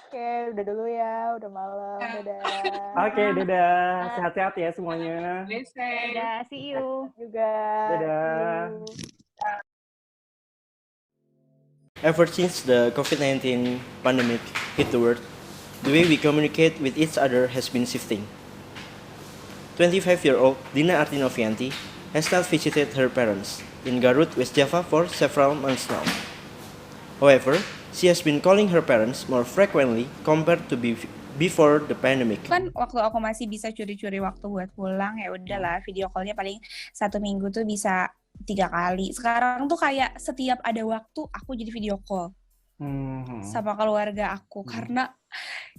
Oke, udah dulu ya, udah malam, dadah. Oke, dadah. Sehat-sehat ya semuanya. Dadah, see you. Juga. Dadah. Ever since the COVID-19 pandemic hit the world, the way we communicate with each other has been shifting. 25-year-old Dina Artinovianti has not visited her parents in Garut, West Java for several months now. However, she has been calling her parents more frequently compared to before the pandemic. Kan waktu aku masih bisa curi-curi waktu buat pulang, ya udahlah video call-nya paling 1 minggu tuh bisa 3 kali. Sekarang tuh kayak setiap ada waktu aku jadi video call sama keluarga aku karena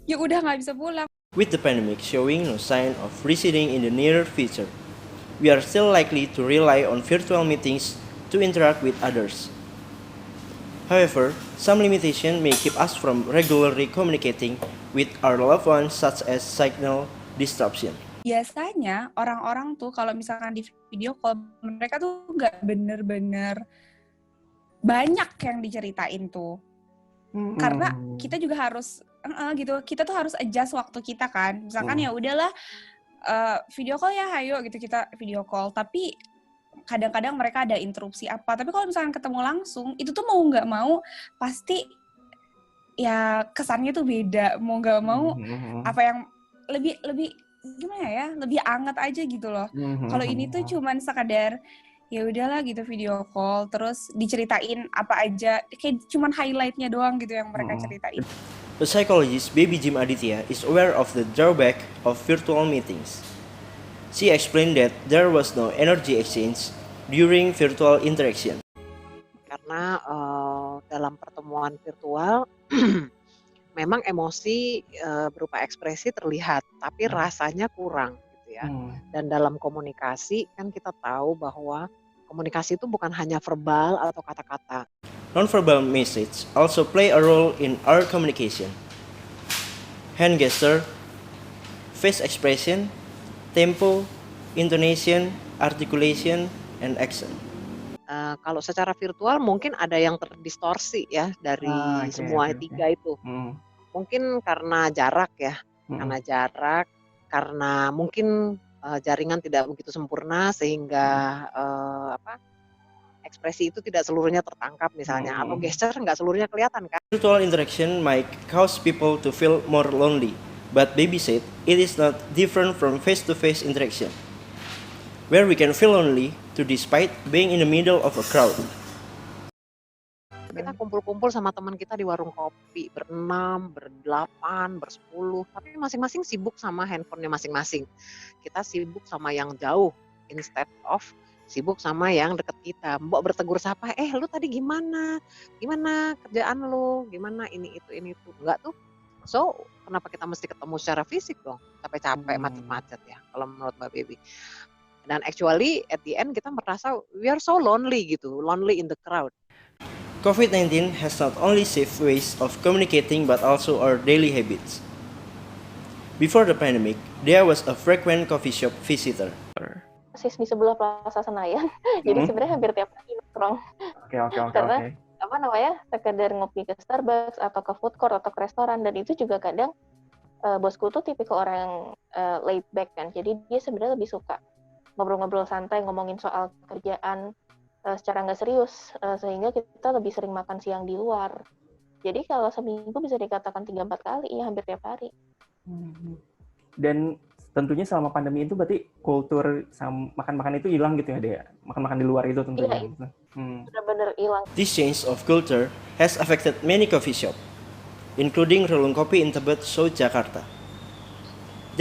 ya udah nggak bisa pulang. With the pandemic showing no sign of receding in the near future, we are still likely to rely on virtual meetings to interact with others. However, some limitation may keep us from regularly communicating with our loved ones, such as signal disruption. Biasanya orang-orang tuh kalau misalkan di video call mereka tuh nggak bener-bener banyak yang diceritain tuh. Karena kita juga harus gitu, kita tuh harus adjust waktu kita kan. Misalkan ya udahlah video call ya, hayo gitu kita video call. Tapi kadang-kadang mereka ada interupsi apa. Tapi kalau misalkan ketemu langsung, itu tuh mau nggak mau pasti ya kesannya tuh beda. Mau nggak mau apa yang lebih gimana ya, lebih anget aja gitu loh. Kalau ini tuh cuman sekadar ya udahlah gitu video call, terus diceritain apa aja, kayak cuman highlightnya doang gitu yang mereka ceritain. The psychologist Baby Jim Aditya is aware of the drawback of virtual meetings. She explained that there was no energy exchange during virtual interaction. Karena dalam pertemuan virtual memang emosi berupa ekspresi terlihat, tapi rasanya kurang gitu ya. Dan dalam komunikasi kan kita tahu bahwa komunikasi itu bukan hanya verbal atau kata-kata. Non-verbal message also play a role in our communication. Hand gesture, face expression, tempo, intonation, articulation, and accent. Kalau secara virtual mungkin ada yang terdistorsi ya dari semua tiga itu. Mungkin karena jarak ya, karena mungkin jaringan tidak begitu sempurna sehingga ekspresi itu tidak seluruhnya tertangkap misalnya, atau gesture nggak seluruhnya kelihatan kan. Virtual interaction might cause people to feel more lonely, but Baby said it is not different from face-to-face interaction, where we can feel lonely despite being in the middle of a crowd. Kita kumpul-kumpul sama teman kita di warung kopi, ber-6, ber-8, ber-10, tapi masing-masing sibuk sama handphonenya masing-masing. Kita sibuk sama yang jauh, instead of sibuk sama yang deket kita. Mbok bertegur sapa, lu tadi gimana? Gimana kerjaan lu? Gimana ini itu? Enggak tuh. So, kenapa kita mesti ketemu secara fisik dong? Capek-capek, macet-macet ya, kalau menurut Mbak Baby. Dan actually, at the end kita merasa we are so lonely gitu, lonely in the crowd. COVID-19 has not only saved ways of communicating but also our daily habits. Before the pandemic, there was a frequent coffee shop visitor. Persis di sebelah Plaza Senayan, jadi sebenarnya hampir tiap hari nongkrong. Karena sekedar ngopi ke Starbucks atau ke food court atau ke restoran, dan itu juga kadang bosku tuh tipikal orang yang laid back kan, jadi dia sebenarnya lebih suka ngobrol-ngobrol santai, ngomongin soal kerjaan secara nggak serius, sehingga kita lebih sering makan siang di luar. Jadi kalau seminggu bisa dikatakan 3-4 kali, ya hampir tiap hari. Dan tentunya selama pandemi itu berarti kultur makan-makan itu hilang gitu ya, Dea? Makan-makan di luar itu tentunya. Iya, benar-benar hilang. This change of culture has affected many coffee shops, including Relung Kopi in Tebet, South Jakarta.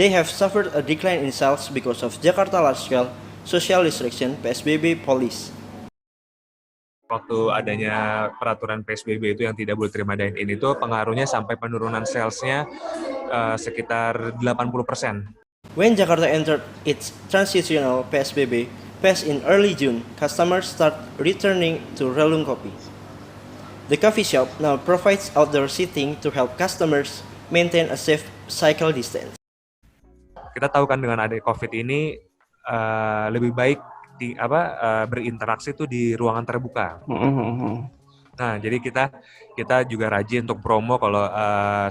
They have suffered a decline in sales because of Jakarta large-scale social restriction PSBB policy. Waktu adanya peraturan PSBB itu yang tidak boleh terima dine-in itu pengaruhnya sampai penurunan sales-nya sekitar 80%. When Jakarta entered its transitional PSBB phase in early June, customers start returning to Relung Kopi. The coffee shop now provides outdoor seating to help customers maintain a safe cycle distance. Kita tahu kan dengan adanya COVID ini lebih baik berinteraksi itu di ruangan terbuka. Nah, jadi kita juga rajin untuk promo kalau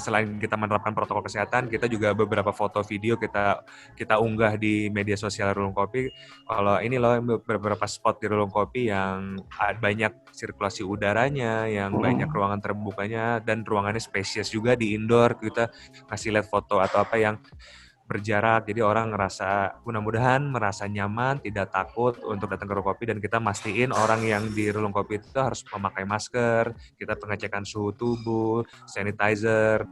selain kita menerapkan protokol kesehatan, kita juga beberapa foto video kita unggah di media sosial Rulung Kopi. Kalau ini loh beberapa spot di Rulung Kopi yang banyak sirkulasi udaranya, yang banyak ruangan terbukanya, dan ruangannya spesies juga di indoor. Kita kasih lihat foto atau apa yang berjarak, jadi orang mudah-mudahan merasa nyaman, tidak takut untuk datang ke Rulung Kopi, dan kita mastiin orang yang di Rulung Kopi itu harus memakai masker, kita pengecekan suhu tubuh, sanitizer.